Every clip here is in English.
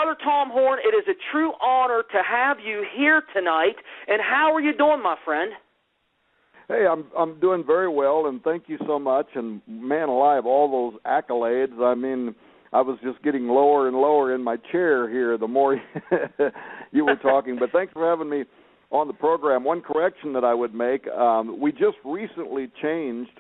Brother Tom Horn, it is a true honor to have you here tonight. And how are you doing, my friend? Hey, I'm doing very well, and thank you so much. And man alive, all those accolades. I mean, I was just getting lower and lower in my chair here the more you were talking. But thanks for having me on the program. One correction that I would make, we just recently changed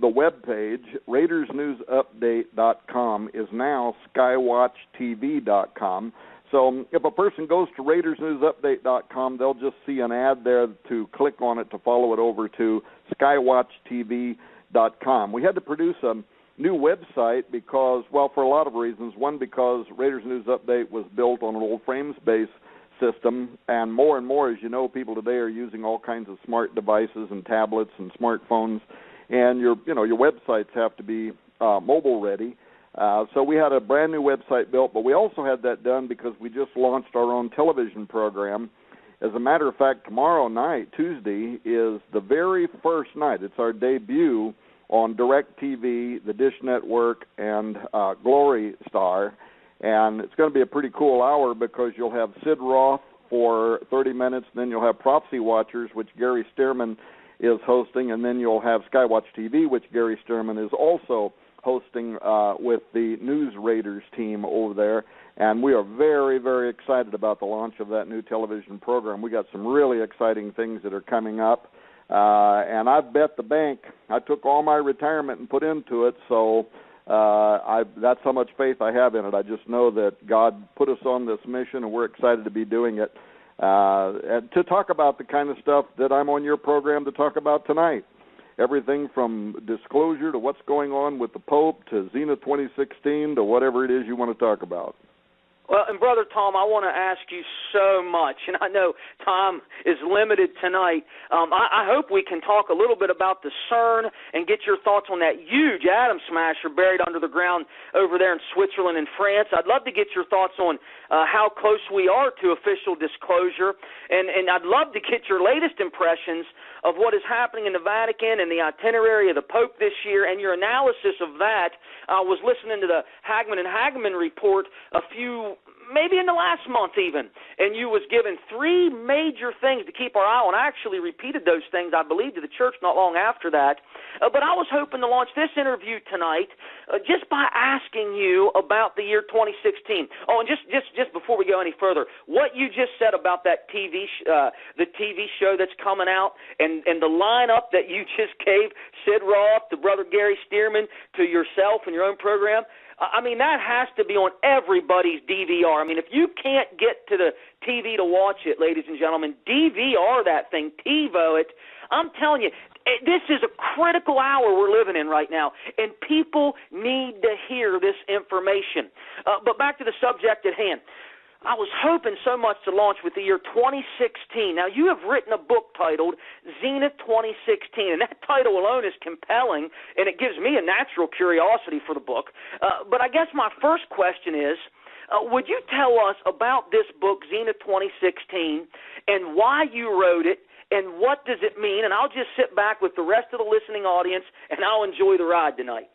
the web page. RaidersNewsUpdate.com is now SkywatchTV.com. So if a person goes to RaidersNewsUpdate.com, they'll just see an ad there to click on it to follow it over to SkywatchTV.com. We had to produce a new website because, well, for a lot of reasons. One, because Raiders News Update was built on an old frames-based system, and more, as you know, people today are using all kinds of smart devices and tablets and smartphones, and your websites have to be mobile ready. So we had a brand new website built, but we also had that done because we just launched our own television program. As a matter of fact, tomorrow night, Tuesday, is the very first night. It's our debut on DirecTV, the Dish Network, and Glory Star. And it's going to be a pretty cool hour because you'll have Sid Roth for 30 minutes, then you'll have Prophecy Watchers, which Gary Stearman is hosting, and then you'll have Skywatch TV, which Gary Stearman is also hosting with the News Raiders team over there. And we are very, very excited about the launch of that new television program. We got some really exciting things that are coming up. And I've bet the bank. I took all my retirement and put into it, so that's how much faith I have in it. I just know that God put us on this mission, and we're excited to be doing it. And to talk about the kind of stuff that I'm on your program to talk about tonight. Everything from disclosure to what's going on with the Pope to Zenith 2016 to whatever it is you want to talk about. Well, and Brother Tom, I want to ask you so much, and I know Tom is limited tonight. I hope we can talk a little bit about the Cern and get your thoughts on that huge atom smasher buried under the ground over there in Switzerland and France. I'd love to get your thoughts on how close we are to official disclosure, and I'd love to get your latest impressions of what is happening in the Vatican and the itinerary of the Pope this year and your analysis of that. I was listening to the Hagman and Hagman report maybe in the last month even, and you was given 3 major things to keep our eye on. I actually repeated those things, I believe, to the church not long after that. But I was hoping to launch this interview tonight just by asking you about the year 2016. Oh, and just before we go any further, what you just said about that the TV show that's coming out and the lineup that you just gave, Sid Roth, to Brother Gary Stearman, to yourself and your own program, I mean, that has to be on everybody's DVR. I mean, if you can't get to the TV to watch it, ladies and gentlemen, DVR that thing, TiVo it. I'm telling you, this is a critical hour we're living in right now, and people need to hear this information. But back to the subject at hand. I was hoping so much to launch with the year 2016. Now, you have written a book titled Zenith 2016, and that title alone is compelling, and it gives me a natural curiosity for the book. But I guess my first question is, would you tell us about this book, Zenith 2016, and why you wrote it, and what does it mean? And I'll just sit back with the rest of the listening audience, and I'll enjoy the ride tonight.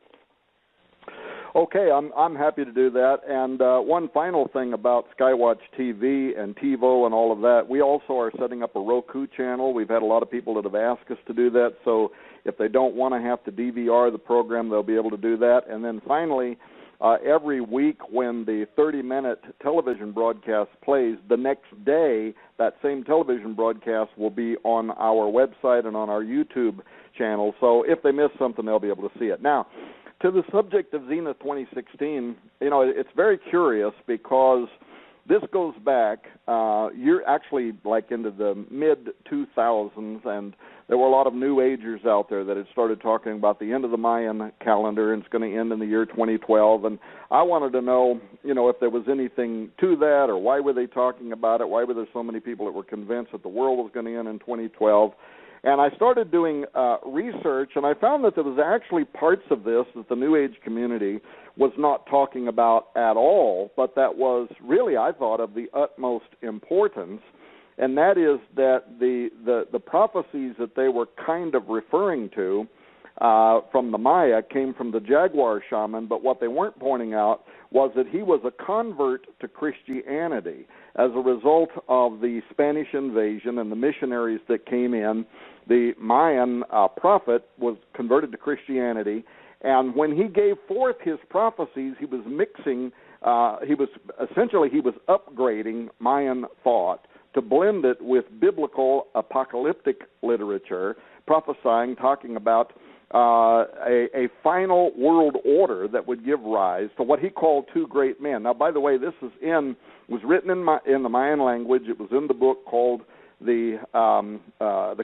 Okay, I'm happy to do that. And one final thing about Skywatch TV and TiVo and all of that, we also are setting up a Roku channel. We've had a lot of people that have asked us to do that, so if they don't want to have to DVR the program, they'll be able to do that. And then finally, every week when the 30-minute television broadcast plays, the next day that same television broadcast will be on our website and on our YouTube channel. So if they miss something, they'll be able to see it. Now, to the subject of Zenith 2016, it's very curious because this goes back, you're actually like into the mid-2000s, and there were a lot of New Agers out there that had started talking about the end of the Mayan calendar, and it's going to end in the year 2012. And I wanted to know, if there was anything to that, or why were they talking about it? Why were there so many people that were convinced that the world was going to end in 2012? And I started doing research, and I found that there was actually parts of this that the New Age community was not talking about at all, but that was really, I thought, of the utmost importance, and that is that the prophecies that they were kind of referring to from the Maya came from the jaguar shaman, but what they weren't pointing out was that he was a convert to Christianity. As a result of the Spanish invasion and the missionaries that came in, the Mayan prophet was converted to Christianity, and when he gave forth his prophecies, he was mixing, he was upgrading Mayan thought to blend it with biblical apocalyptic literature, prophesying, talking about a final world order that would give rise to what he called two great men. Now, by the way, this was written in the Mayan language. It was in the book called the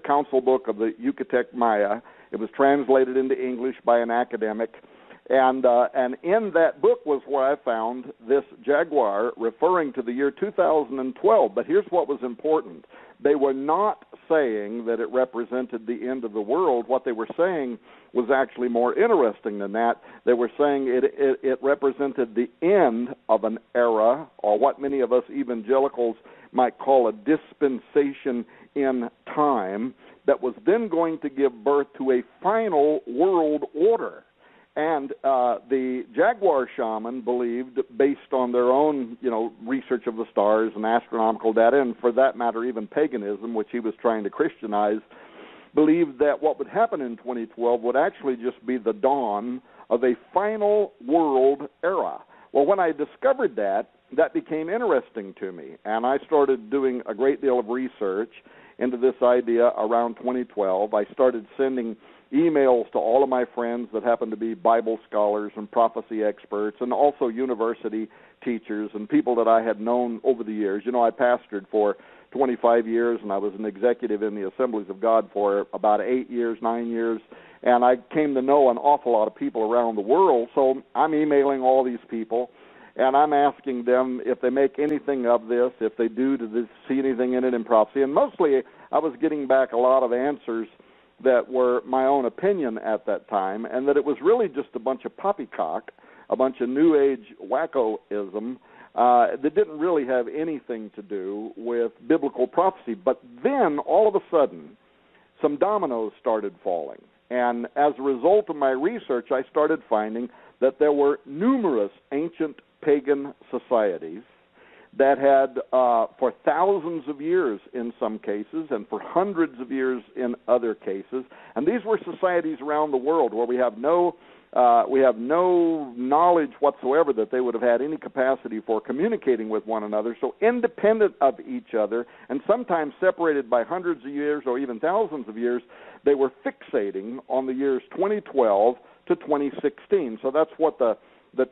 Council Book of the Yucatec Maya. It was translated into English by an academic, and in that book was where I found this jaguar referring to the year 2012. But here's what was important. They were not saying that it represented the end of the world. What they were saying was actually more interesting than that. They were saying it represented the end of an era, or what many of us evangelicals might call a dispensation in time, that was then going to give birth to a final world order. And the jaguar shaman believed, based on their own, research of the stars and astronomical data, and for that matter, even paganism, which he was trying to Christianize, believed that what would happen in 2012 would actually just be the dawn of a final world era. Well, when I discovered that became interesting to me, and I started doing a great deal of research into this idea around 2012. I started sending emails to all of my friends that happen to be Bible scholars and prophecy experts, and also university teachers and people that I had known over the years. I pastored for 25 years, and I was an executive in the Assemblies of God for about 9 years, and I came to know an awful lot of people around the world. So I'm emailing all these people, and I'm asking them if they make anything of this, if they do they see anything in it in prophecy. And mostly I was getting back a lot of answers that were my own opinion at that time, and that it was really just a bunch of poppycock, a bunch of New Age wackoism that didn't really have anything to do with biblical prophecy. But then, all of a sudden, some dominoes started falling. And as a result of my research, I started finding that there were numerous ancient pagan societies that had, for thousands of years in some cases, and for hundreds of years in other cases, and these were societies around the world where we have no knowledge whatsoever that they would have had any capacity for communicating with one another, so independent of each other, and sometimes separated by hundreds of years or even thousands of years, they were fixating on the years 2012 to 2016. So that's what the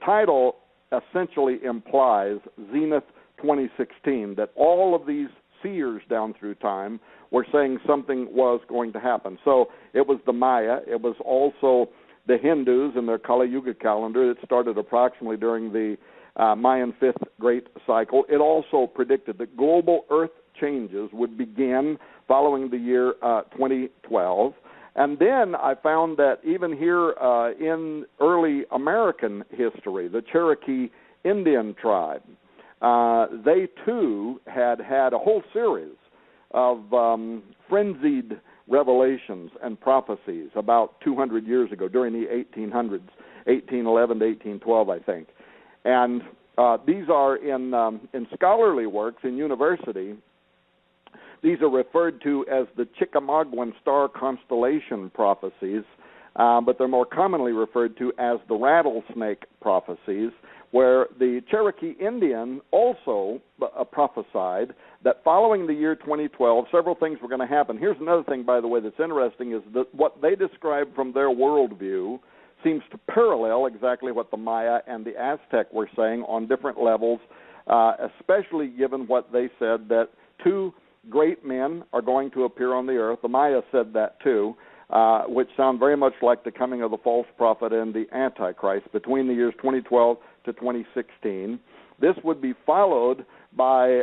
title essentially implies, Zenith 2016, that all of these seers down through time were saying something was going to happen. So it was the Maya, it was also the Hindus and their Kali Yuga calendar that started approximately during the Mayan fifth great cycle. It also predicted that global earth changes would begin following the year 2012. And then I found that even here in early American history, the Cherokee Indian tribe, they too had a whole series of frenzied revelations and prophecies about 200 years ago, during the 1800s, 1811 to 1812, I think. And these are in scholarly works in university. These are referred to as the Chickamauguan star constellation prophecies, but they're more commonly referred to as the rattlesnake prophecies, where the Cherokee Indian also prophesied that following the year 2012, several things were going to happen. Here's another thing, by the way, that's interesting, is that what they described from their worldview seems to parallel exactly what the Maya and the Aztec were saying on different levels, especially given what they said, that two great men are going to appear on the earth. The Maya said that too, which sound very much like the coming of the false prophet and the Antichrist between the years 2012 to 2016. This would be followed by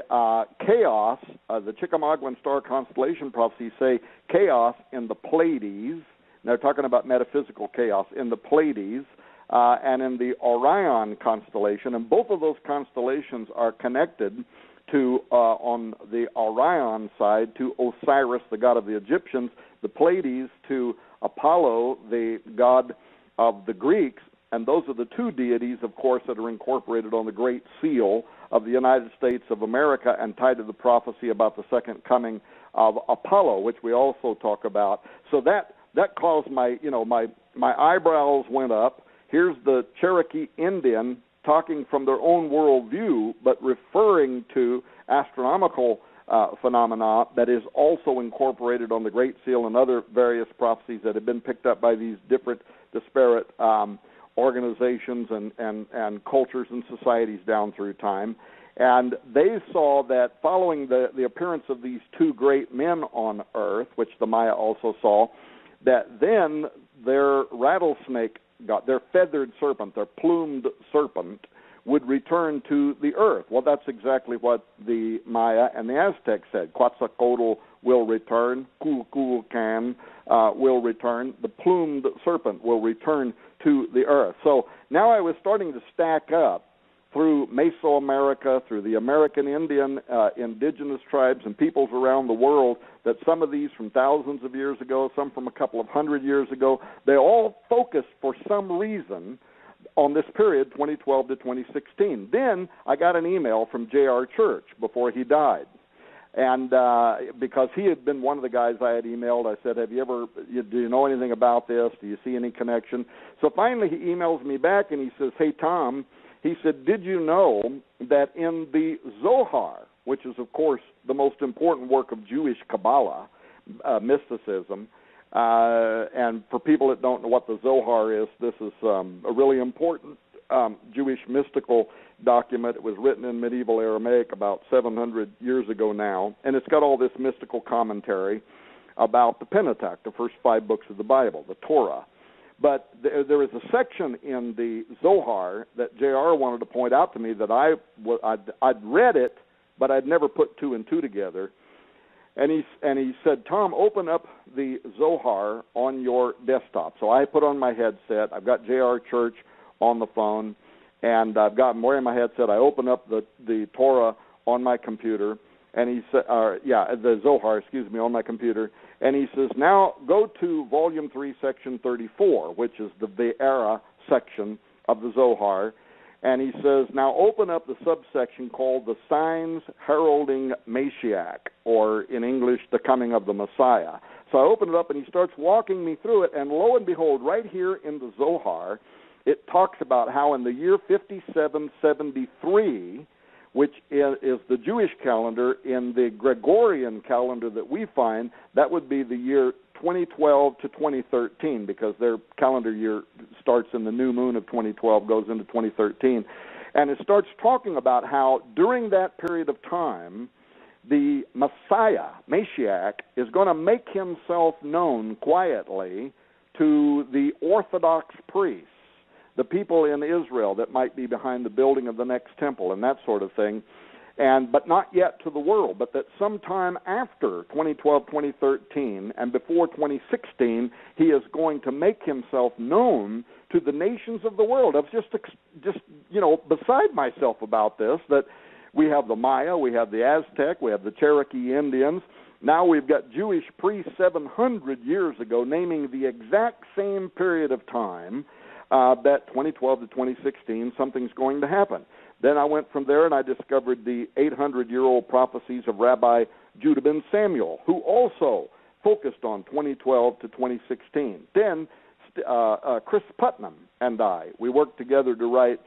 chaos. The Chickamauguan star constellation prophecies say chaos in the Pleiades. They're talking about metaphysical chaos in the Pleiades, and in the Orion constellation, and both of those constellations are connected to, on the Orion side, to Osiris, the god of the Egyptians, the Pleiades to Apollo, the god of the Greeks, and those are the two deities, of course, that are incorporated on the Great Seal of the United States of America and tied to the prophecy about the second coming of Apollo, which we also talk about. So that caused my eyebrows went up. Here's the Cherokee Indian talking from their own worldview, but referring to astronomical phenomena that is also incorporated on the Great Seal and other various prophecies that have been picked up by these different disparate organizations and cultures and societies down through time. And they saw that following the appearance of these two great men on Earth, which the Maya also saw, that then their rattlesnake, their feathered serpent, their plumed serpent, would return to the Earth. Well, that's exactly what the Maya and the Aztecs said. Quetzalcoatl will return, Kukulkan will return, the plumed serpent will return to the Earth. So now I was starting to stack up through Mesoamerica, through the American Indian indigenous tribes and peoples around the world, that some of these from thousands of years ago, some from a couple of hundred years ago, they all focused for some reason on this period, 2012 to 2016. Then I got an email from J.R. Church before he died. And because he had been one of the guys I had emailed, I said, do you know anything about this? Do you see any connection? So finally he emails me back and he says, hey, Tom, he said, did you know that in the Zohar, which is, of course, the most important work of Jewish Kabbalah, mysticism, and for people that don't know what the Zohar is, this is a really important Jewish mystical document. It was written in medieval Aramaic about 700 years ago now, and it's got all this mystical commentary about the Pentateuch, the first 5 books of the Bible, the Torah. But there is a section in the Zohar that J.R. wanted to point out to me that I'd read it, but I'd never put 2 and 2 together. And he said, Tom, open up the Zohar on your desktop. So I put on my headset. I've got J.R. Church on the phone, and I've got him wearing my headset. I open up the Torah on my computer, and he said, the Zohar, on my computer. And he says, now go to Volume 3, Section 34, which is the Ve'era section of the Zohar. And he says, now open up the subsection called the Signs Heralding Mashiach, or in English, the Coming of the Messiah. So I open it up, and he starts walking me through it, and lo and behold, right here in the Zohar, it talks about how in the year 5773, which is the Jewish calendar, in the Gregorian calendar that we find, that would be the year 2012 to 2013, because their calendar year starts in the new moon of 2012, goes into 2013. And it starts talking about how during that period of time, the Messiah, Mashiach, is going to make himself known quietly to the Orthodox priests, the people in Israel that might be behind the building of the next temple and that sort of thing, but not yet to the world, but that sometime after 2012, 2013, and before 2016, he is going to make himself known to the nations of the world. I was just beside myself about this, that we have the Maya, we have the Aztec, we have the Cherokee Indians. Now we've got Jewish priests 700 years ago naming the exact same period of time, that 2012 to 2016, something's going to happen. Then I went from there and I discovered the 800-year-old prophecies of Rabbi Judah ben Samuel, who also focused on 2012 to 2016. Then Chris Putnam and we worked together to write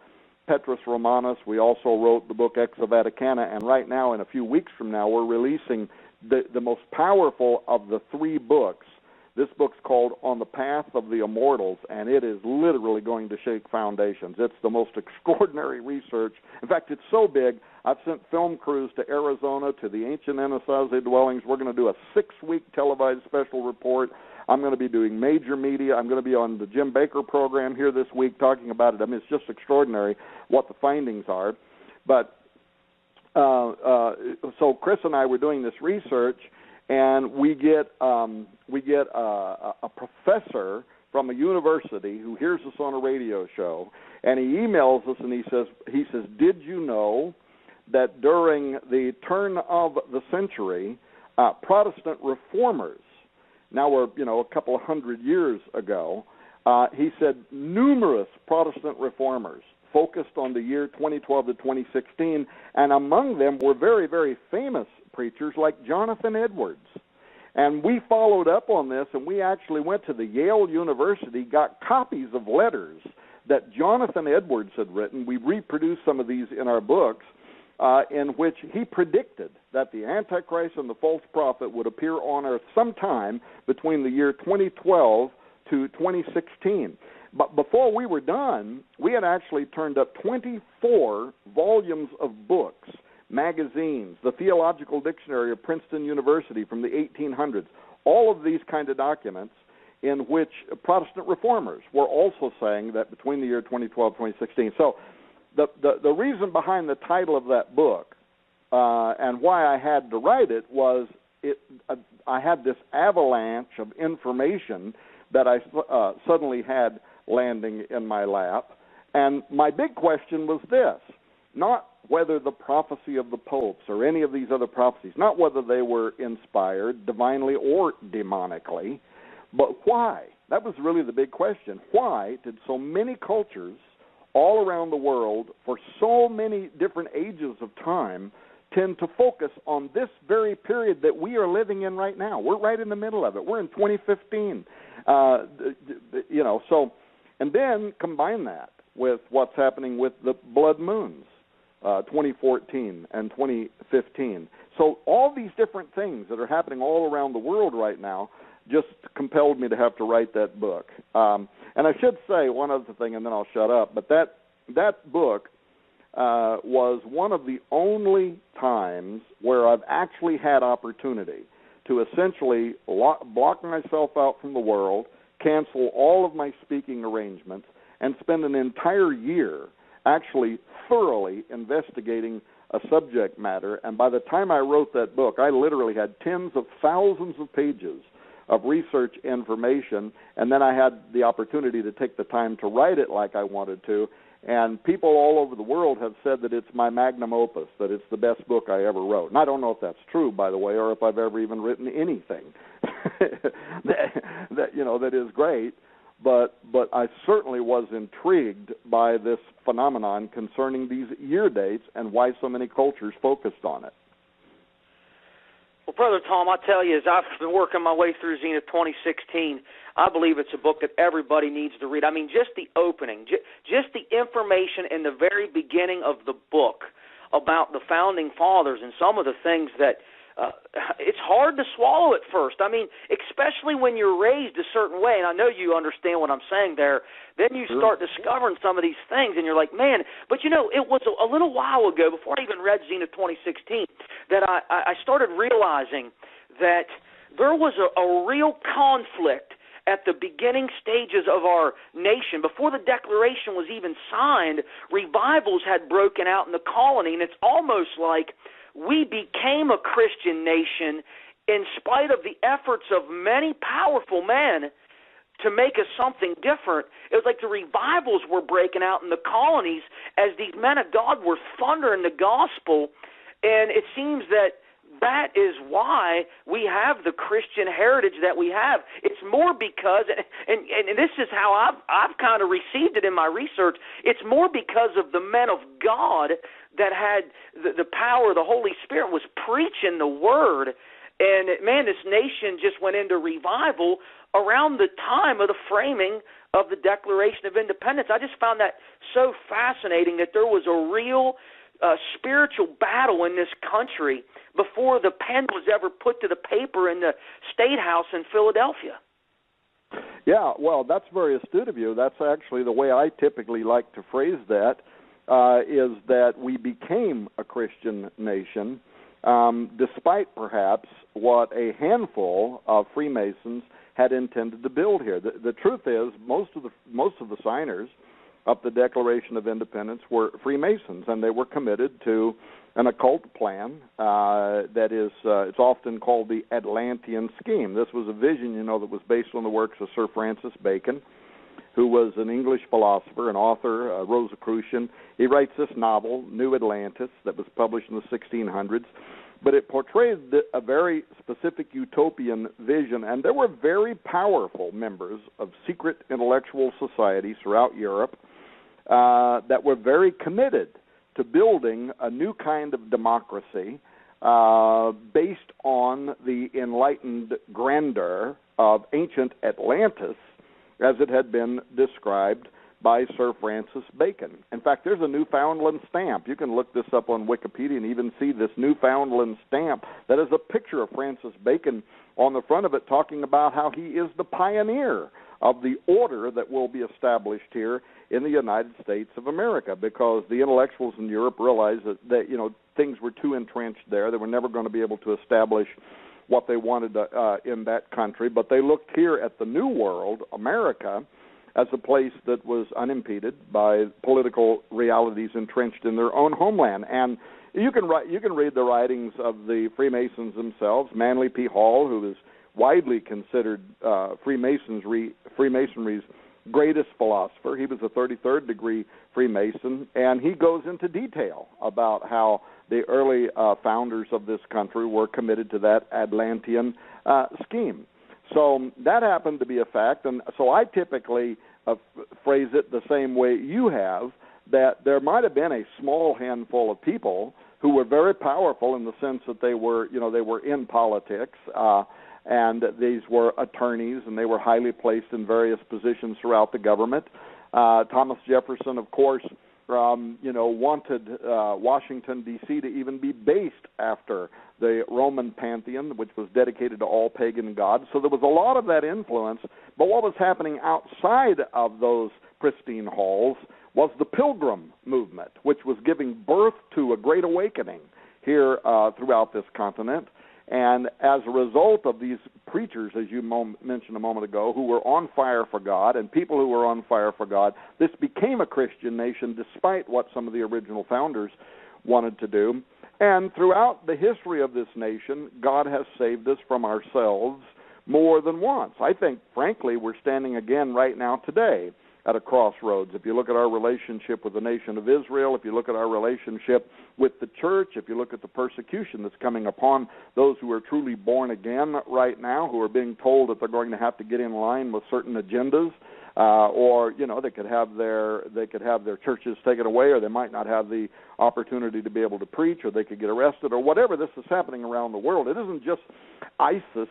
Petrus Romanus. We also wrote the book Ex Vaticana, and right now, in a few weeks from now, we're releasing the most powerful of the 3 books. This book's called On the Path of the Immortals, and it is literally going to shake foundations. It's the most extraordinary research. In fact, it's so big, I've sent film crews to Arizona, to the ancient Anasazi dwellings. We're going to do a 6-week televised special report. I'm going to be doing major media. I'm going to be on the Jim Baker program here this week talking about it. I mean, it's just extraordinary what the findings are. But so Chris and I were doing this research, and we get a professor from a university who hears us on a radio show, and he emails us and he says, did you know that during the turn of the century, Protestant reformers, now we're a couple of hundred years ago, he said numerous Protestant reformers focused on the year 2012 to 2016, and among them were very, very famous preachers like Jonathan Edwards. And we followed up on this, and we actually went to the Yale University, got copies of letters that Jonathan Edwards had written. We reproduced some of these in our books, in which he predicted that the Antichrist and the false prophet would appear on earth sometime between the year 2012 to 2016. But before we were done, we had actually turned up 24 volumes of books, magazines, the Theological Dictionary of Princeton University from the 1800s, all of these kind of documents in which Protestant reformers were also saying that between the year 2012 and 2016. So the reason behind the title of that book and why I had to write it was I had this avalanche of information that I suddenly had landing in my lap. And my big question was this, not whether the prophecy of the popes or any of these other prophecies, not whether they were inspired divinely or demonically, but why? That was really the big question. Why did so many cultures all around the world for so many different ages of time tend to focus on this very period that we are living in right now? We're right in the middle of it. We're in 2015. And then combine that with what's happening with the blood moons, 2014 and 2015. So all these different things that are happening all around the world right now just compelled me to have to write that book. And I should say one other thing, and then I'll shut up, but that book was one of the only times where I've actually had opportunity to essentially block myself out from the world, cancel all of my speaking arrangements, and spend an entire year actually thoroughly investigating a subject matter. And by the time I wrote that book, I literally had tens of thousands of pages of research information, and then I had the opportunity to take the time to write it like I wanted to. And people all over the world have said that it's my magnum opus, that it's the best book I ever wrote. And I don't know if that's true, by the way, or if I've ever even written anything that is great. But I certainly was intrigued by this phenomenon concerning these year dates and why so many cultures focused on it. Well, Brother Tom, I tell you, as I've been working my way through Zenith 2016, I believe it's a book that everybody needs to read. I mean, just the opening, just the information in the very beginning of the book about the Founding Fathers and some of the things that it's hard to swallow at first. I mean, especially when you're raised a certain way, and I know you understand what I'm saying there, then you start discovering some of these things, and you're like, man, but it was a little while ago, before I even read Zenith 2016, that I started realizing that there was a real conflict at the beginning stages of our nation. Before the Declaration was even signed, revivals had broken out in the colony, and it's almost like we became a Christian nation in spite of the efforts of many powerful men to make us something different. It was like the revivals were breaking out in the colonies as these men of God were thundering the gospel, and it seems that is why we have the Christian heritage that we have. It's more because, and this is how I've kind of received it in my research, it's more because of the men of God that had the power, the Holy Spirit was preaching the Word, and man, this nation just went into revival around the time of the framing of the Declaration of Independence. I just found that so fascinating that there was a real spiritual battle in this country before the pen was ever put to the paper in the State House in Philadelphia. Yeah, well, that's very astute of you. That's actually the way I typically like to phrase that, is that we became a Christian nation despite perhaps what a handful of Freemasons had intended to build here. The truth is, most of the signers of the Declaration of Independence were Freemasons, and they were committed to an occult plan that is, it's often called the Atlantean scheme. This was a vision, that was based on the works of Sir Francis Bacon, who was an English philosopher, an author, a Rosicrucian. He writes this novel, New Atlantis, that was published in the 1600s. But it portrayed a very specific utopian vision, and there were very powerful members of secret intellectual societies throughout Europe that were very committed to building a new kind of democracy based on the enlightened grandeur of ancient Atlantis as it had been described by Sir Francis Bacon. In fact, there's a Newfoundland stamp. You can look this up on Wikipedia and even see this Newfoundland stamp that is a picture of Francis Bacon on the front of it, talking about how he is the pioneer of the order that will be established here in the United States of America, because the intellectuals in Europe realized that things were too entrenched there. They were never going to be able to establish what they wanted in that country, but they looked here at the New World, America, as a place that was unimpeded by political realities entrenched in their own homeland. And you can read the writings of the Freemasons themselves. Manly P. Hall, who is widely considered Freemasonry's greatest philosopher. He was a 33rd degree Freemason, and he goes into detail about how the early founders of this country were committed to that Atlantean scheme. So that happened to be a fact, and so I typically phrase it the same way you have, that there might have been a small handful of people who were very powerful in the sense that they were in politics, and these were attorneys, and they were highly placed in various positions throughout the government. Thomas Jefferson, of course, wanted Washington, D.C. to even be based after the Roman pantheon, which was dedicated to all pagan gods. So there was a lot of that influence. But what was happening outside of those pristine halls was the Pilgrim movement, which was giving birth to a great awakening here throughout this continent. And as a result of these preachers, as you mentioned a moment ago, who were on fire for God, and people who were on fire for God, this became a Christian nation despite what some of the original founders wanted to do. And throughout the history of this nation, God has saved us from ourselves more than once. I think, frankly, we're standing again right now today at a crossroads. If you look at our relationship with the nation of Israel, if you look at our relationship with the church, if you look at the persecution that's coming upon those who are truly born again right now, who are being told that they're going to have to get in line with certain agendas, or they could have their churches taken away, or they might not have the opportunity to be able to preach, or they could get arrested, or whatever. This is happening around the world. It isn't just ISIS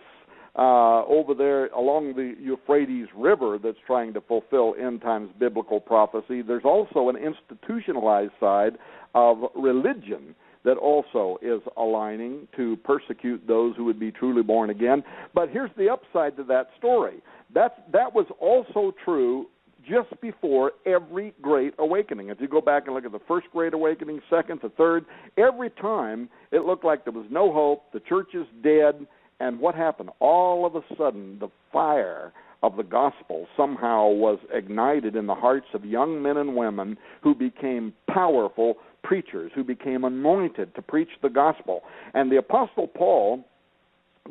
over there along the Euphrates River that's trying to fulfill end times biblical prophecy. There's also an institutionalized side of religion that also is aligning to persecute those who would be truly born again. But here's the upside to that story. That was also true just before every great awakening. If you go back and look at the first great awakening, second, the third, every time it looked like there was no hope, the church is dead. And what happened? All of a sudden, the fire of the gospel somehow was ignited in the hearts of young men and women who became powerful preachers, who became anointed to preach the gospel. And the Apostle Paul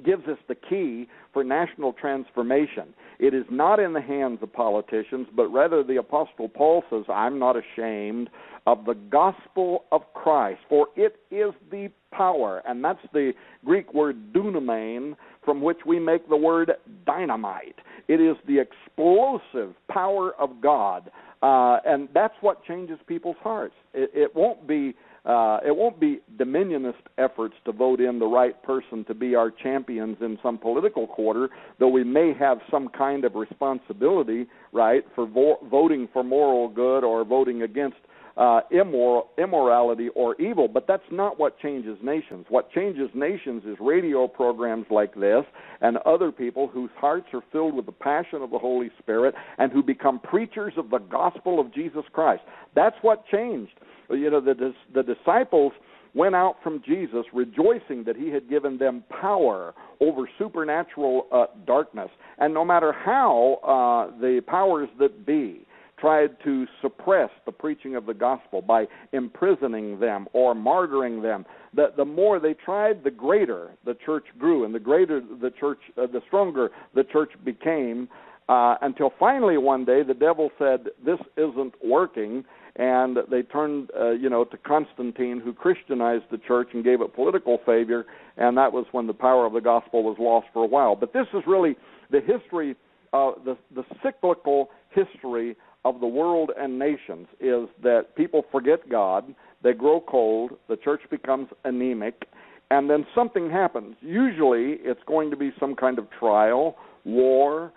gives us the key for national transformation. It is not in the hands of politicians, but rather the Apostle Paul says, I'm not ashamed of the gospel of Christ, for it is the power, and that's the Greek word dunamein, from which we make the word dynamite. It is the explosive power of God, and that's what changes people's hearts. It won't be dominionist efforts to vote in the right person to be our champions in some political quarter, though we may have some kind of responsibility, right, for voting for moral good or voting against immorality or evil, but that's not what changes nations. What changes nations is radio programs like this and other people whose hearts are filled with the passion of the Holy Spirit and who become preachers of the gospel of Jesus Christ. That's what changed. The disciples went out from Jesus rejoicing that he had given them power over supernatural darkness. And no matter how the powers that be tried to suppress the preaching of the gospel by imprisoning them or martyring them. The more they tried, the greater the church grew, and the greater the church, the stronger the church became, until finally one day the devil said, "This isn't working," and they turned, to Constantine, who Christianized the church and gave it political favor, and that was when the power of the gospel was lost for a while. But this is really the history, the cyclical history of the world and nations, is that people forget God, they grow cold, the church becomes anemic, and then something happens. Usually it's going to be some kind of trial, war,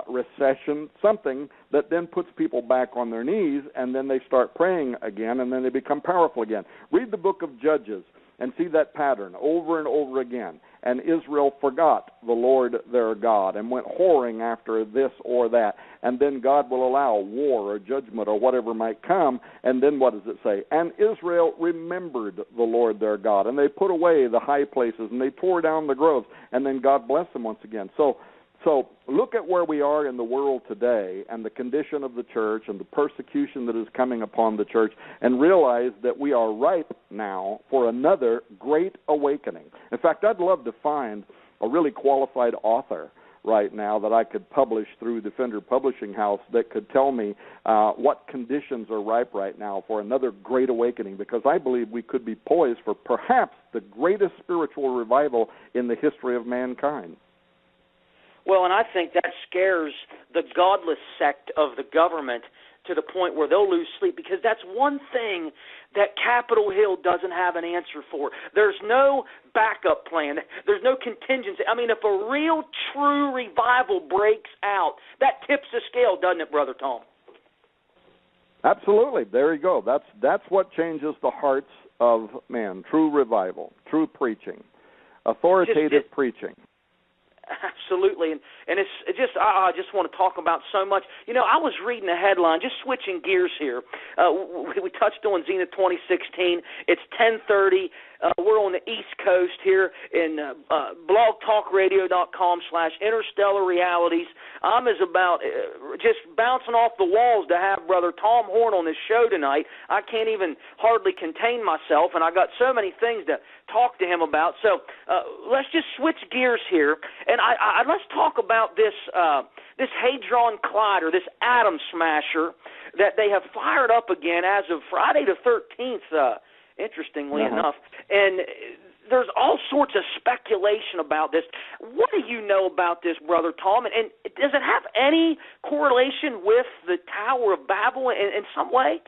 recession, something that then puts people back on their knees, and then they start praying again, and then they become powerful again. Read the book of Judges and see that pattern over and over again. And Israel forgot the Lord their God and went whoring after this or that. And then God will allow war or judgment or whatever might come. And then what does it say? And Israel remembered the Lord their God. And they put away the high places and they tore down the groves. And then God blessed them once again. So look at where we are in the world today and the condition of the church and the persecution that is coming upon the church, and realize that we are ripe now for another great awakening. In fact, I'd love to find a really qualified author right now that I could publish through Defender Publishing House that could tell me what conditions are ripe right now for another great awakening, because I believe we could be poised for perhaps the greatest spiritual revival in the history of mankind. Well, and I think that scares the godless sect of the government to the point where they'll lose sleep, because that's one thing that Capitol Hill doesn't have an answer for. There's no backup plan. There's no contingency. I mean, if a real, true revival breaks out, that tips the scale, doesn't it, Brother Tom? Absolutely. There you go. That's what changes the hearts of man. True revival, true preaching, authoritative preaching. Absolutely, and it's just I just want to talk about so much. I was reading a headline, just switching gears here. We touched on Zenith 2016. It's 10:30. We're on the East Coast here in blogtalkradio.com/interstellar realities. I'm about just bouncing off the walls to have Brother Tom Horn on this show tonight. I can't even hardly contain myself, and I got so many things to talk to him about. So let's just switch gears here, and let's talk about this Hadron Collider, this atom smasher that they have fired up again as of Friday the 13th. Interestingly enough, and there's all sorts of speculation about this. What do you know about this, Brother Tom? And does it have any correlation with the Tower of Babel in some way?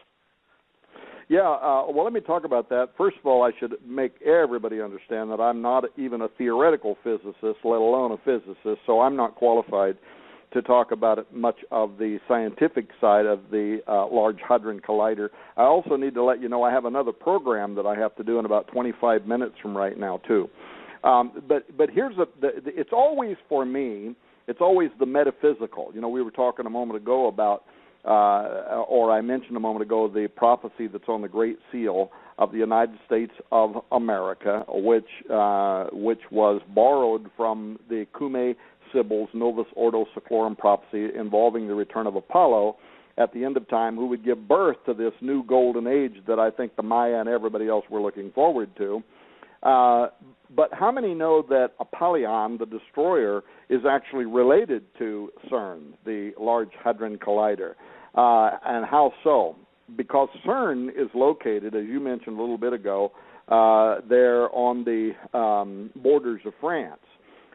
Yeah, well, let me talk about that. First of all, I should make everybody understand that I'm not even a theoretical physicist, let alone a physicist, so I'm not qualified to talk about it much of the scientific side of the Large Hadron Collider. I also need to let you know I have another program that I have to do in about 25 minutes from right now, too. But here's it's always, for me, it's always the metaphysical. We were talking a moment ago about, or I mentioned a moment ago, the prophecy that's on the Great Seal of the United States of America, which was borrowed from the Cumae Sibyl's Novus Ordo Seclorum prophecy involving the return of Apollo at the end of time, who would give birth to this new golden age that I think the Maya and everybody else were looking forward to. But how many know that Apollyon, the destroyer, is actually related to Cern, the Large Hadron Collider? And how so? Because Cern is located, as you mentioned a little bit ago, there on the borders of France.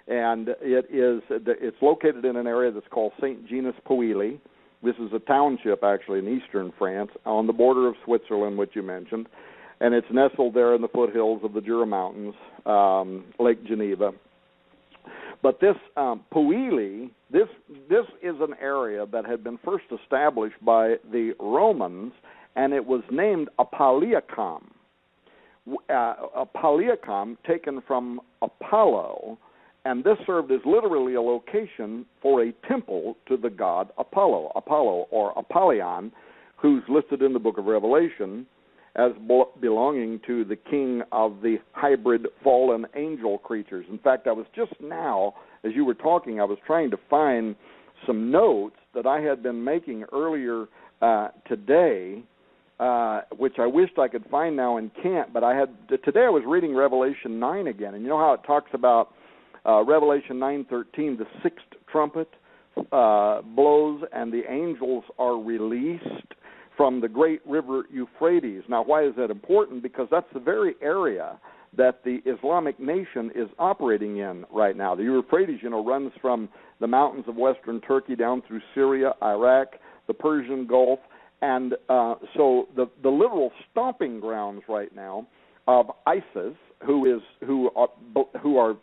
And it's located in an area that's called Saint-Genès-Pouilly. This is a township, actually, in eastern France, on the border of Switzerland, which you mentioned. And it's nestled there in the foothills of the Jura Mountains, Lake Geneva. But this Pouilly, this is an area that had been first established by the Romans, and it was named Apolliacum. Apolliacum, taken from Apollo, and this served as literally a location for a temple to the god Apollo or Apollyon, who's listed in the book of Revelation as belonging to the king of the hybrid fallen angel creatures. In fact, I was just now, as you were talking, I was trying to find some notes that I had been making earlier today, which I wished I could find now and can't. But today I was reading Revelation 9 again, and you know how it talks about Revelation 9:13, the sixth trumpet blows and the angels are released from the great river Euphrates. Now, why is that important? Because that's the very area that the Islamic nation is operating in right now. The Euphrates, runs from the mountains of western Turkey down through Syria, Iraq, the Persian Gulf, and so the literal stomping grounds right now of ISIS, who are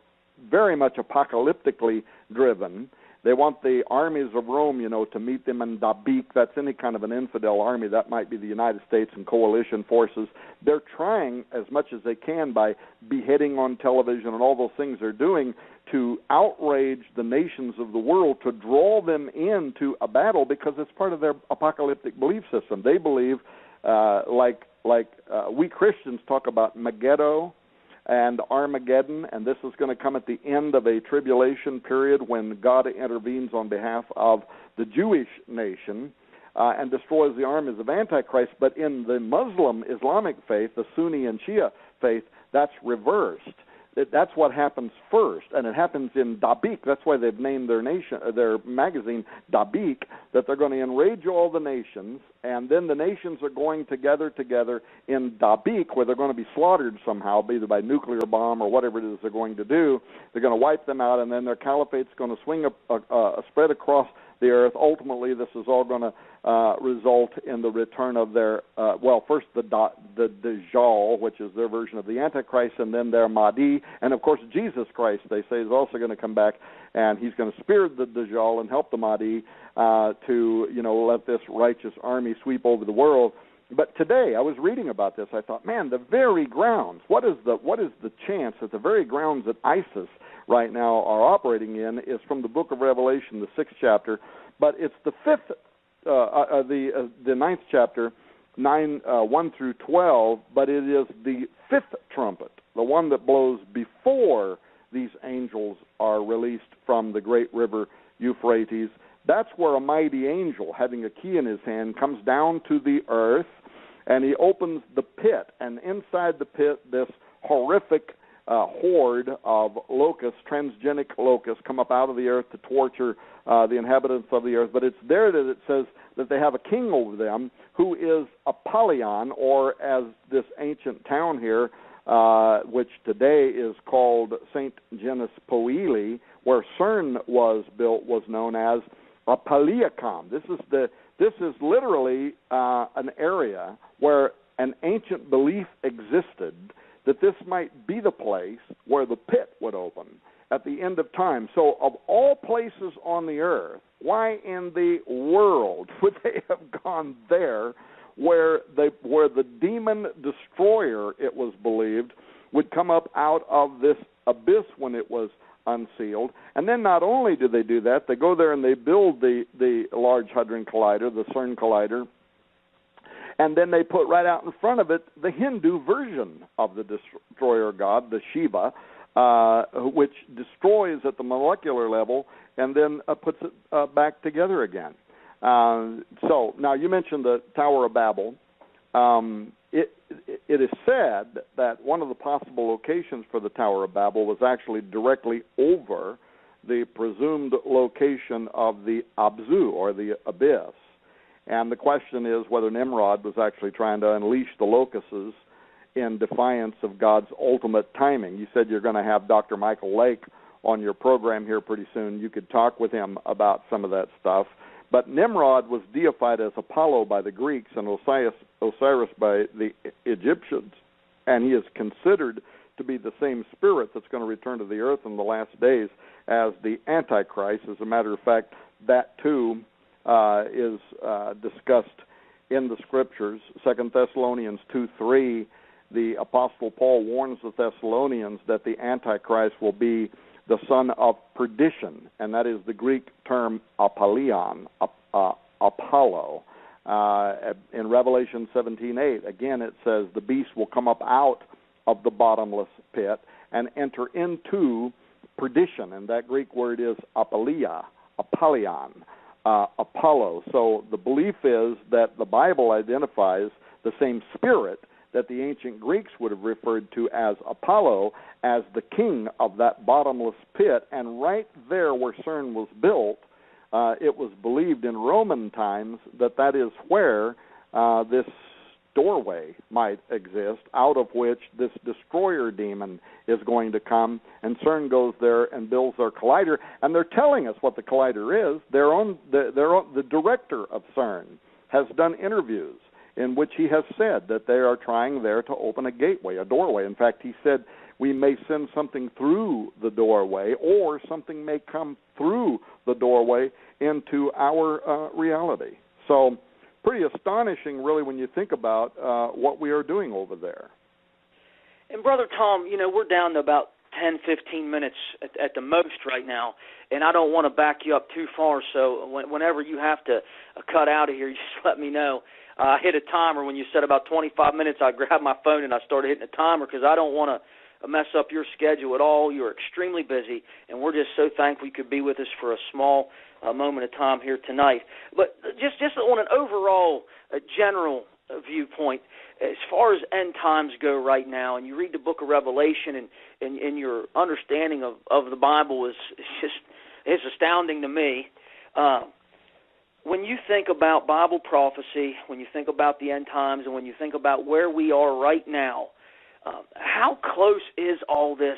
very much apocalyptically driven. They want the armies of Rome, to meet them in Dabiq. That's any kind of an infidel army. That might be the United States and coalition forces. They're trying as much as they can by beheading on television and all those things they're doing to outrage the nations of the world, to draw them into a battle because it's part of their apocalyptic belief system. They believe, like we Christians talk about Megiddo and Armageddon, and this is going to come at the end of a tribulation period when God intervenes on behalf of the Jewish nation and destroys the armies of Antichrist. But in the Muslim Islamic faith, the Sunni and Shia faith, that's reversed. That's what happens first, and it happens in Dabiq. That's why they've named their magazine Dabiq, that they're going to enrage all the nations, and then the nations are going to gather together in Dabiq, where they're going to be slaughtered somehow, either by nuclear bomb or whatever it is they're going to do. They're going to wipe them out, and then their caliphate's going to swing spread across the earth. Ultimately, this is all going to result in the return of their, first the Dajjal, which is their version of the Antichrist, and then their Mahdi. And, of course, Jesus Christ, they say, is also going to come back, and he's going to spear the Dajjal and help the Mahdi to, let this righteous army sweep over the world. But today, I was reading about this. I thought, man, the very grounds, what is the chance that the very grounds that ISIS right now are operating in is from the book of Revelation, the 6th chapter, but it's the 5th, the 9th chapter, 1 through 12, but it is the 5th trumpet, the one that blows before these angels are released from the great river Euphrates. That's where a mighty angel, having a key in his hand, comes down to the earth, and he opens the pit, and inside the pit, this horrific horde of locusts, transgenic locusts, come up out of the earth to torture the inhabitants of the earth. But it's there that it says that they have a king over them who is Apollyon, or as this ancient town here, which today is called St. Genus Poeli, where Cern was built, was known as Apaliacum. This is literally an area where an ancient belief existed that this might be the place where the pit would open at the end of time. So of all places on the earth, why in the world would they have gone there where the demon destroyer, it was believed, would come up out of this abyss when it was unsealed? And then not only do they do that, they go there and they build the Large Hadron Collider, the Cern Collider, and then they put right out in front of it the Hindu version of the destroyer god, the Shiva, which destroys at the molecular level and then puts it back together again. So now you mentioned the Tower of Babel. It is said that one of the possible locations for the Tower of Babel was actually directly over the presumed location of the Abzu, or the abyss. And the question is whether Nimrod was actually trying to unleash the locusts in defiance of God's ultimate timing. You said you're going to have Dr. Michael Lake on your program here pretty soon. You could talk with him about some of that stuff. But Nimrod was deified as Apollo by the Greeks and Osiris by the Egyptians, and he is considered to be the same spirit that's going to return to the earth in the last days as the Antichrist. As a matter of fact, that too is discussed in the Scriptures. 2 Thessalonians 2:3, the Apostle Paul warns the Thessalonians that the Antichrist will be the son of perdition, and that is the Greek term Apollyon, Apollo. In Revelation 17:8, again it says the beast will come up out of the bottomless pit and enter into perdition, and that Greek word is Apollyon. Apollo. So the belief is that the Bible identifies the same spirit that the ancient Greeks would have referred to as Apollo as the king of that bottomless pit. And right there where Cern was built, it was believed in Roman times that that is where this doorway might exist, out of which this destroyer demon is going to come, and CERN goes there and builds their collider, and they're telling us what the collider is. The director of CERN has done interviews in which he has said that they are trying there to open a gateway, a doorway. In fact, he said we may send something through the doorway, or something may come through the doorway into our reality. So pretty astonishing, really, when you think about what we are doing over there. And, Brother Tom, you know, we're down to about 10, 15 minutes at the most right now, and I don't want to back you up too far, so whenever you have to cut out of here, you just let me know. I hit a timer when you said about 25 minutes. I grabbed my phone and I started hitting a timer because I don't want to mess up your schedule at all. You're extremely busy, and we're just so thankful you could be with us for a small moment of time here tonight. But just on an overall general viewpoint, as far as end times go right now, and you read the book of Revelation, and your understanding of the Bible is astounding to me. When you think about Bible prophecy, when you think about the end times, and when you think about where we are right now, how close is all this,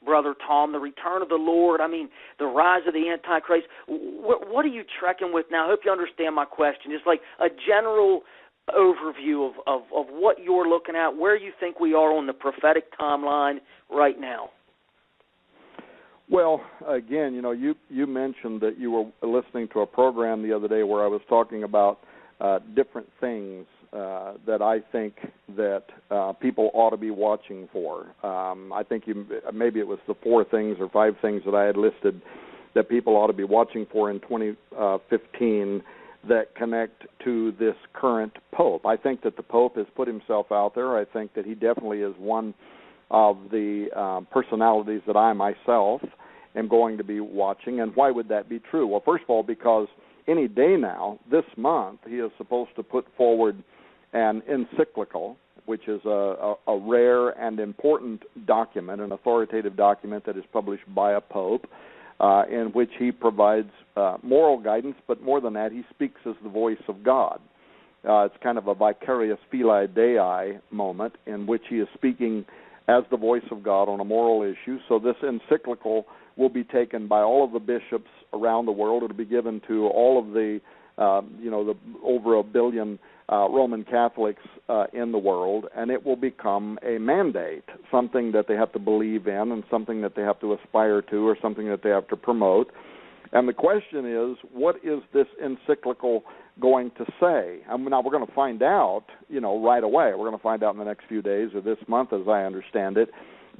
Brother Tom, the return of the Lord, I mean, the rise of the Antichrist? What are you trekking with now? I hope you understand my question. It's like a general overview of what you're looking at, where you think we are on the prophetic timeline right now. Well, again, you know, you mentioned that you were listening to a program the other day where I was talking about different things that I think that people ought to be watching for. I think maybe it was the 4 things or 5 things that I had listed that people ought to be watching for in 2015 that connect to this current Pope. I think that the Pope has put himself out there. I think that he definitely is one of the personalities that I myself am going to be watching. And why would that be true? Well, first of all, because any day now, this month, he is supposed to put forward an encyclical, which is a rare and important document, an authoritative document that is published by a pope, in which he provides moral guidance, but more than that, he speaks as the voice of God. It's kind of a vicarious filii Dei moment in which he is speaking as the voice of God on a moral issue. So this encyclical will be taken by all of the bishops around the world. It will be given to all of the over 1 billion Roman Catholics in the world, and it will become a mandate, something that they have to believe in and something that they have to aspire to or something that they have to promote. And the question is, what is this encyclical going to say? Now, we're going to find out, right away. We're going to find out in the next few days or this month, as I understand it.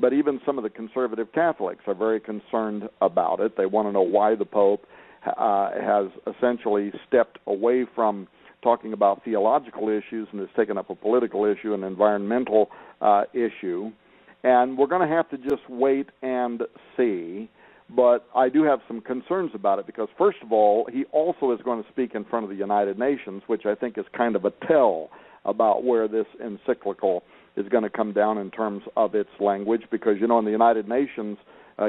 But even some of the conservative Catholics are very concerned about it. They want to know why the Pope has essentially stepped away from talking about theological issues and has taken up a political issue, an environmental issue. And we're going to have to just wait and see. But I do have some concerns about it because, first of all, he also is going to speak in front of the United Nations, which I think is kind of a tell about where this encyclical is going to come down in terms of its language. Because, in the United Nations,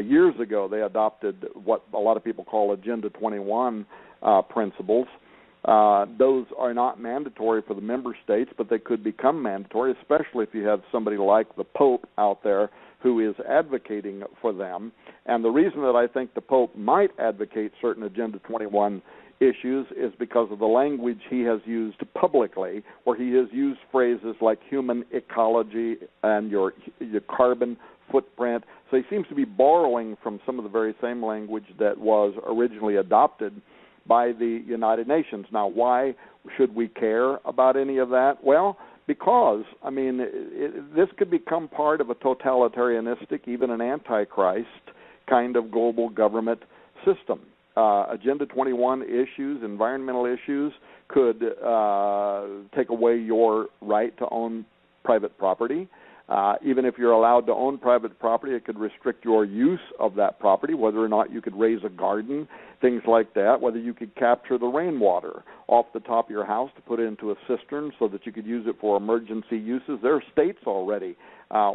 years ago, they adopted what a lot of people call Agenda 21 principles. Those are not mandatory for the member states, but they could become mandatory, especially if you have somebody like the Pope out there who is advocating for them. And the reason that I think the Pope might advocate certain Agenda 21 issues is because of the language he has used publicly, where he has used phrases like human ecology and your carbon footprint. So he seems to be borrowing from some of the very same language that was originally adopted by the United Nations. Now, why should we care about any of that? Well, because, this could become part of a totalitarianistic, even an antichrist kind of global government system. Agenda 21 issues, environmental issues, could take away your right to own private property. Even if you're allowed to own private property, it could restrict your use of that property, whether or not you could raise a garden, things like that, whether you could capture the rainwater off the top of your house to put it into a cistern so that you could use it for emergency uses. There are states already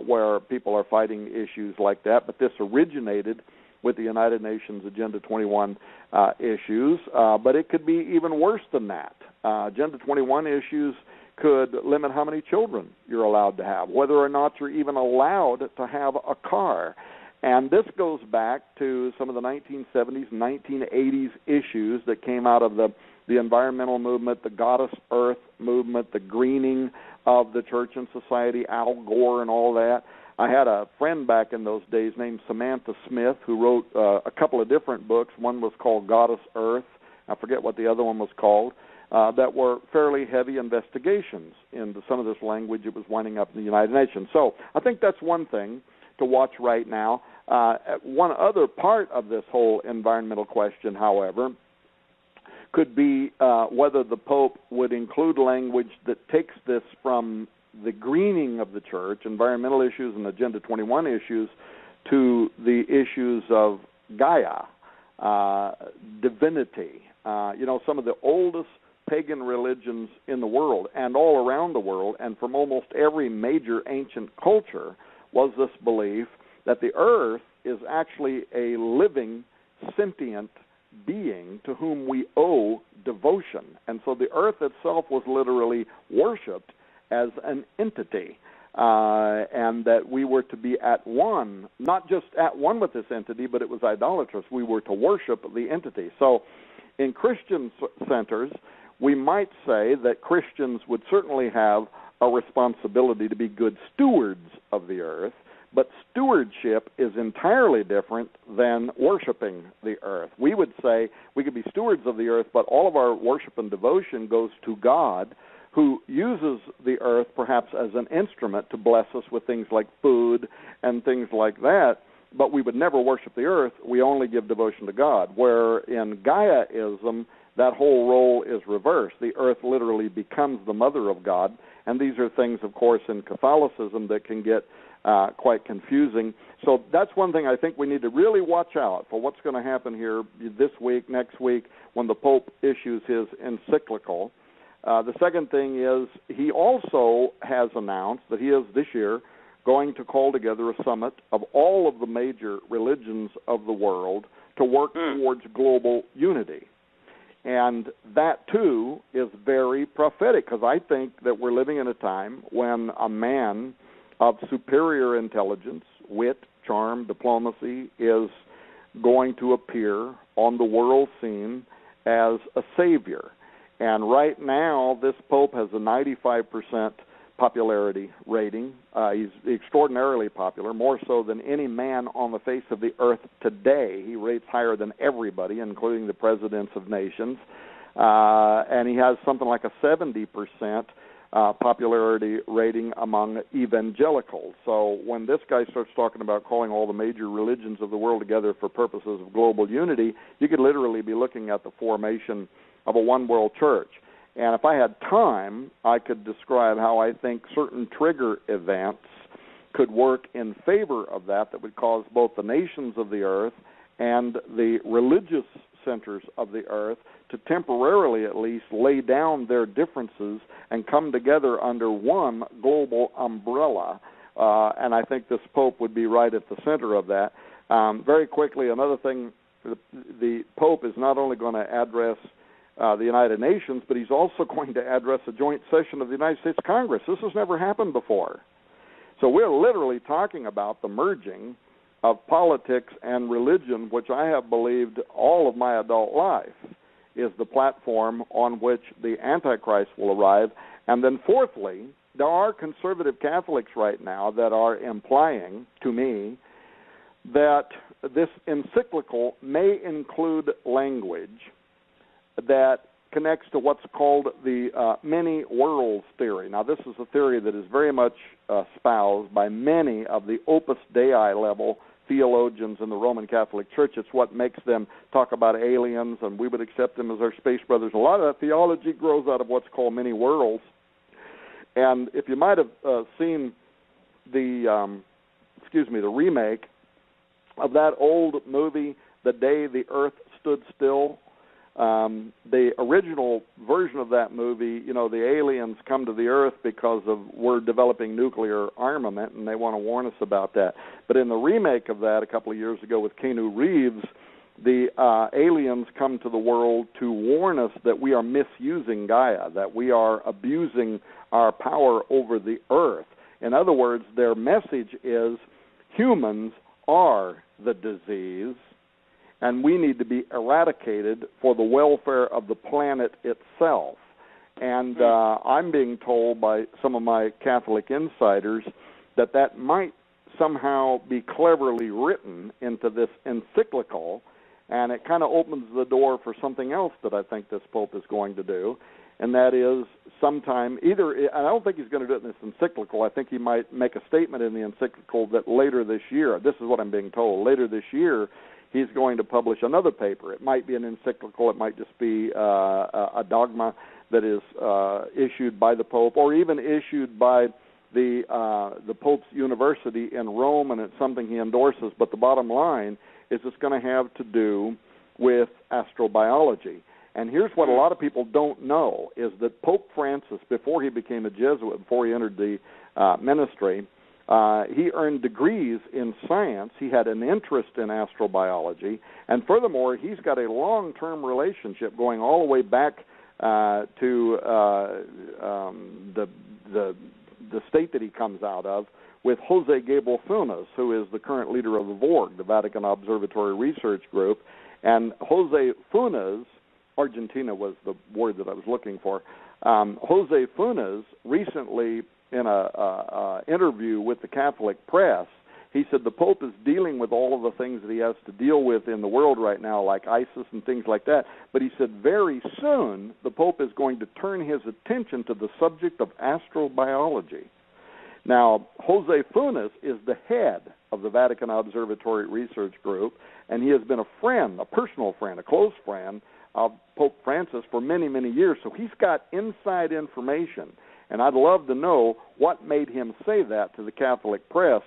where people are fighting issues like that, but this originated with the United Nations Agenda 21 issues, but it could be even worse than that. Agenda 21 issues could limit how many children you're allowed to have, whether or not you're even allowed to have a car. And this goes back to some of the 1970s, 1980s issues that came out of the environmental movement, the Goddess Earth movement, the greening of the church and society, Al Gore and all that. I had a friend back in those days named Samantha Smith who wrote a couple of different books. One was called Goddess Earth. I forget what the other one was called. That were fairly heavy investigations into some of this language that was winding up in the United Nations. So I think that's one thing to watch right now. One other part of this whole environmental question, however, could be whether the Pope would include language that takes this from the greening of the church, environmental issues and Agenda 21 issues, to the issues of Gaia, divinity. Some of the oldest pagan religions in the world and all around the world, and from almost every major ancient culture, was this belief that the earth is actually a living, sentient being to whom we owe devotion. And so the earth itself was literally worshipped as an entity, and that we were to be at one, not just at one with this entity, but it was idolatrous. We were to worship the entity. So in Christian centers, we might say that Christians would certainly have a responsibility to be good stewards of the earth, but stewardship is entirely different than worshiping the earth. We would say we could be stewards of the earth, but all of our worship and devotion goes to God, who uses the earth perhaps as an instrument to bless us with things like food and things like that, but we would never worship the earth. We only give devotion to God, where in Gaiaism, that whole role is reversed. The earth literally becomes the mother of God, and these are things, of course, in Catholicism that can get quite confusing. So that's one thing I think we need to really watch out for, what's going to happen here this week, next week, when the Pope issues his encyclical. The second thing is he also has announced that he is this year going to call together a summit of all of the major religions of the world to work towards global unity. And that, too, is very prophetic, because I think that we're living in a time when a man of superior intelligence, wit, charm, diplomacy, is going to appear on the world scene as a savior. And right now, this Pope has a 95% popularity rating. He's extraordinarily popular, more so than any man on the face of the earth today. He rates higher than everybody, including the presidents of nations. And he has something like a 70% popularity rating among evangelicals. So when this guy starts talking about calling all the major religions of the world together for purposes of global unity, you could literally be looking at the formation of a one-world church. And if I had time, I could describe how I think certain trigger events could work in favor of that would cause both the nations of the earth and the religious centers of the earth to temporarily at least lay down their differences and come together under one global umbrella. And I think this Pope would be right at the center of that. Very quickly, another thing, the Pope is not only going to address the United Nations, but he's also going to address a joint session of the United States Congress. This has never happened before. So we're literally talking about the merging of politics and religion, which I have believed all of my adult life is the platform on which the Antichrist will arrive. And then fourthly, there are conservative Catholics right now that are implying to me that this encyclical may include language that connects to what's called the many worlds theory. Now, this is a theory that is very much espoused by many of the Opus Dei level theologians in the Roman Catholic Church. It's what makes them talk about aliens, and we would accept them as our space brothers. A lot of that theology grows out of what's called many worlds. And if you might have seen the remake of that old movie, The Day the Earth Stood Still. The original version of that movie, the aliens come to the Earth because we're developing nuclear armament, and they want to warn us about that. But in the remake of that a couple of years ago with Keanu Reeves, the aliens come to the world to warn us that we are misusing Gaia, that we are abusing our power over the Earth. In other words, their message is humans are the disease, and we need to be eradicated for the welfare of the planet itself. And I'm being told by some of my Catholic insiders that might somehow be cleverly written into this encyclical, and it kind of opens the door for something else that I think this Pope is going to do, and that is sometime I don't think he's going to do it in this encyclical. I think he might make a statement in the encyclical that later this year, this is what I'm being told, later this year, he's going to publish another paper. It might be an encyclical. It might just be a dogma that is issued by the Pope, or even issued by the Pope's University in Rome, and it's something he endorses. But the bottom line is it's going to have to do with astrobiology. And here's what a lot of people don't know, is that Pope Francis, before he became a Jesuit, before he entered the ministry, he earned degrees in science. He had an interest in astrobiology, and furthermore, he's got a long-term relationship going all the way back to the state that he comes out of with Jose Gabriel Funes, who is the current leader of the VORG, the Vatican Observatory Research Group. And Jose Funes, Argentina was the word that I was looking for. Jose Funes recently, in a interview with the Catholic press, he said the Pope is dealing with all of the things that he has to deal with in the world right now, like ISIS and things like that. But he said very soon the Pope is going to turn his attention to the subject of astrobiology. Now, Jose Funes is the head of the Vatican Observatory Research Group, and he has been a friend, a personal friend, a close friend of Pope Francis for many, many years. So he's got inside information, and I'd love to know what made him say that to the Catholic press.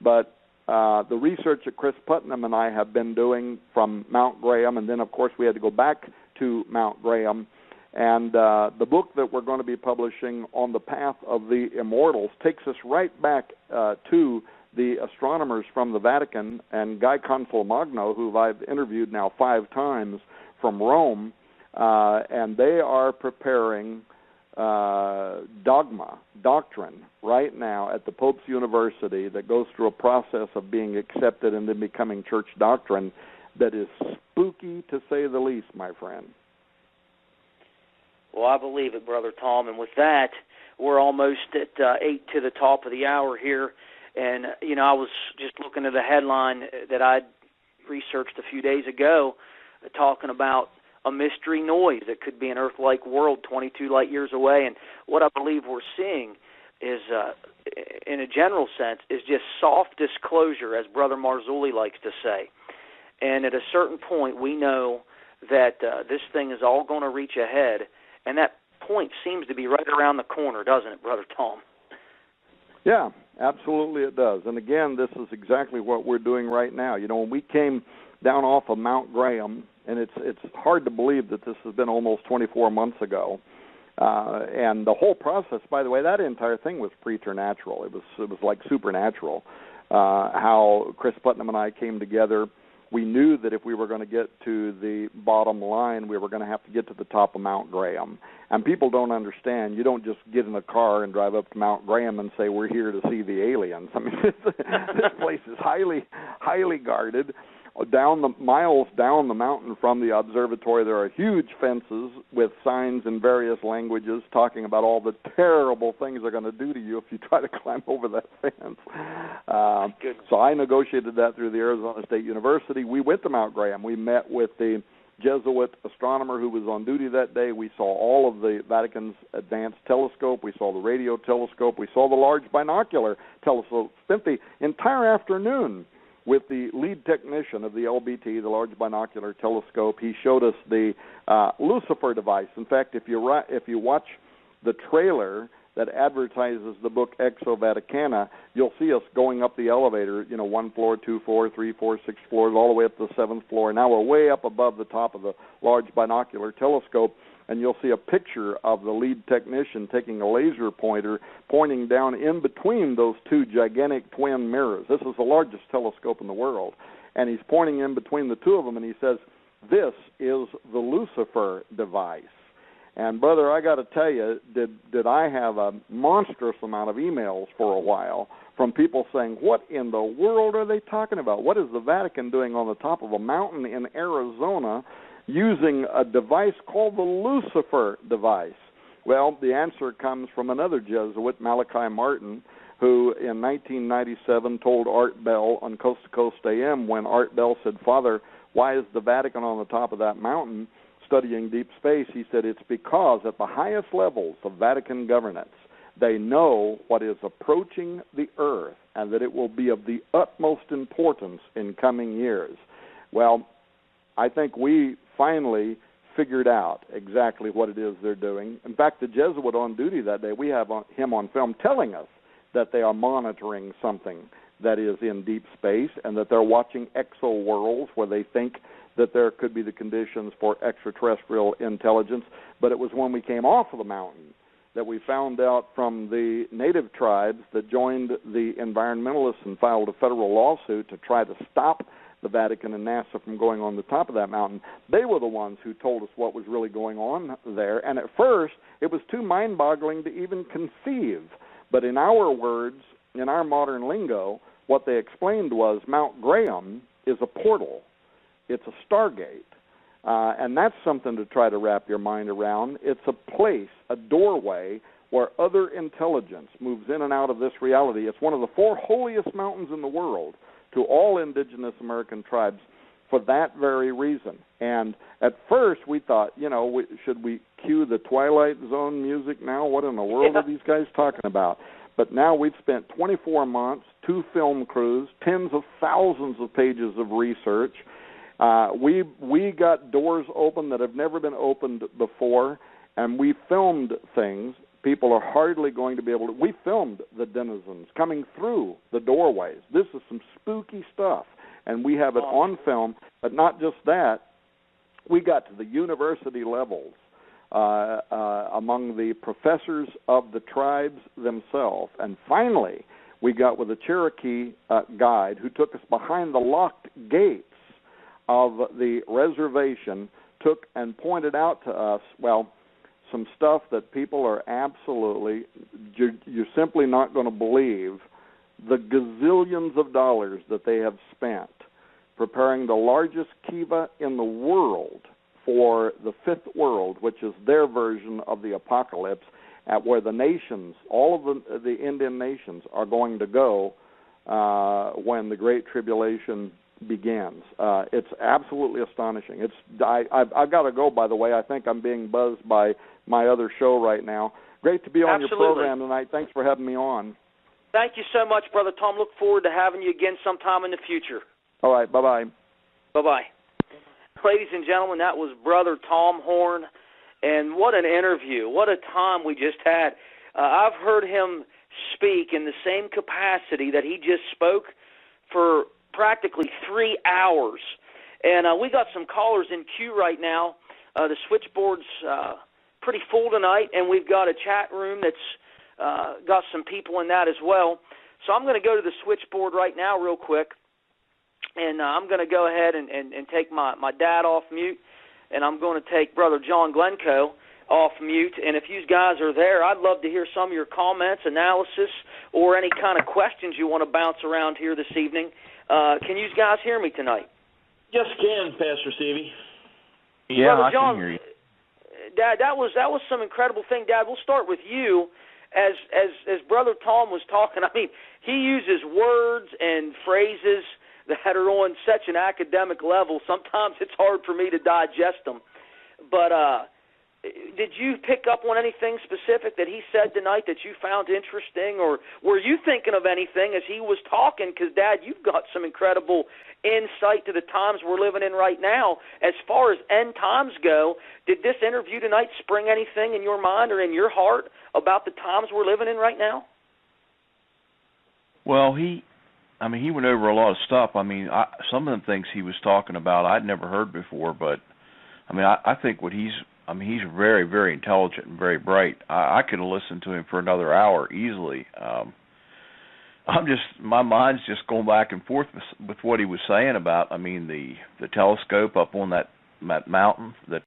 But the research that Chris Putnam and I have been doing from Mount Graham, and then, of course, we had to go back to Mount Graham, and the book that we're going to be publishing, On the Path of the Immortals, takes us right back to the astronomers from the Vatican, and Guy Consolmagno, who I've interviewed now 5 times from Rome, and they are preparing doctrine right now at the Pope's University that goes through a process of being accepted and then becoming church doctrine that is spooky, to say the least, my friend. Well, I believe it, Brother Tom. And with that, we're almost at 8 to the top of the hour here. And, I was just looking at a headline that I researched a few days ago talking about a mystery noise that could be an Earth-like world 22 light years away. And what I believe we're seeing is, in a general sense, is just soft disclosure, as Brother Marzulli likes to say. And at a certain point, we know that this thing is all going to reach a head, and that point seems to be right around the corner, doesn't it, Brother Tom? Yeah, absolutely it does. And again, this is exactly what we're doing right now. When we came down off of Mount Graham, and it's hard to believe that this has been almost 24 months ago. And the whole process, by the way, that entire thing was preternatural. It was like supernatural. How Chris Putnam and I came together. We knew that if we were going to get to the bottom line, we were going to have to get to the top of Mount Graham. And people don't understand. You don't just get in a car and drive up to Mount Graham and say, we're here to see the aliens. I mean, this place is highly, highly guarded. Miles down the mountain from the observatory, there are huge fences with signs in various languages talking about all the terrible things they're going to do to you if you try to climb over that fence. So I negotiated that through the Arizona State University. We went to Mount Graham. We met with the Jesuit astronomer who was on duty that day. We saw all of the Vatican's advanced telescope. We saw the radio telescope. We saw the large binocular telescope. Spent the entire afternoon with the lead technician of the LBT, the Large Binocular Telescope. He showed us the Lucifer device. In fact, if you watch the trailer that advertises the book Exo Vaticana, you'll see us going up the elevator, 1 floor, 2 floor, 3, 4, 6 floors, all the way up to the 7th floor. Now we're way up above the top of the large binocular telescope, and you'll see a picture of the lead technician taking a laser pointer, pointing down in between those two gigantic twin mirrors. This is the largest telescope in the world. And he's pointing in between the two of them, and he says, "This is the Lucifer device." And, brother, I got to tell you, did I have a monstrous amount of emails for a while from people saying, what in the world are they talking about? What is the Vatican doing on the top of a mountain in Arizona using a device called the Lucifer device? Well, the answer comes from another Jesuit, Malachi Martin, who in 1997 told Art Bell on Coast to Coast AM, when Art Bell said, "Father, why is the Vatican on the top of that mountain studying deep space?" He said, "It's because at the highest levels of Vatican governance, they know what is approaching the earth and that it will be of the utmost importance in coming years." Well, I think we finally figured out exactly what it is they're doing. In fact, the Jesuit on duty that day, we have him on film telling us that they are monitoring something that is in deep space and that they're watching exo-worlds where they think that there could be the conditions for extraterrestrial intelligence. But it was when we came off of the mountain that we found out from the native tribes that joined the environmentalists and filed a federal lawsuit to try to stop the Vatican and NASA from going on the top of that mountain. They were the ones who told us what was really going on there. And at first, it was too mind-boggling to even conceive. But in our words, in our modern lingo, what they explained was Mount Graham is a portal. It's a stargate. And that's something to try to wrap your mind around. It's a place, a doorway, where other intelligence moves in and out of this reality. It's one of the 4 holiest mountains in the world to all indigenous American tribes for that very reason. And at first we thought, should we cue the Twilight Zone music now? What in the world are these guys talking about? But now we've spent 24 months, 2 film crews, tens of thousands of pages of research. We got doors open that have never been opened before, and we filmed things. People are hardly going to be able to. We filmed the denizens coming through the doorways. This is some spooky stuff, and we have it on film. But not just that, we got to the university levels among the professors of the tribes themselves, and finally we got with a Cherokee guide who took us behind the locked gates of the reservation, took and pointed out to us, some stuff that people are absolutely, you're simply not going to believe the gazillions of dollars that they have spent preparing the largest kiva in the world for the fifth world, which is their version of the apocalypse, at where the nations, all of the Indian nations, are going to go when the Great Tribulation begins. It's absolutely astonishing. I've got to go, by the way. I think I'm being buzzed by my other show right now. Great to be on your program tonight. Thanks for having me on. Thank you so much, Brother Tom. Look forward to having you again sometime in the future. All right. Bye-bye. Bye-bye. Ladies and gentlemen, that was Brother Tom Horn, and what an interview. What a time we just had. I've heard him speak in the same capacity that he just spoke for practically 3 hours. And we got some callers in queue right now. The switchboard's pretty full tonight, and we've got a chat room that's got some people in that as well. So I'm going to go to the switchboard right now real quick, and I'm going to go ahead and take my dad off mute, and I'm going to take Brother John Glencoe off mute. And if you guys are there, I'd love to hear some of your comments, analysis, or any kind of questions you want to bounce around here this evening. Can you guys hear me tonight? Yes, can, Pastor Stevie. Yeah, Brother I John, can hear you. Dad, that was some incredible thing. Dad, we'll start with you. As Brother Tom was talking, I mean, he uses words and phrases that are on such an academic level. Sometimes it's hard for me to digest them. But did you pick up on anything specific that he said tonight that you found interesting, or were you thinking of anything as he was talking? Because, Dad, you've got some incredible insight to the times we're living in right now. As far as end times go, did this interview tonight spring anything in your mind or in your heart about the times we're living in right now? Well, he went over a lot of stuff. Some of the things he was talking about I'd never heard before, but I think he's very, very intelligent and very bright. I could have listened to him for another hour easily. My mind's just going back and forth with what he was saying about, the telescope up on that mountain that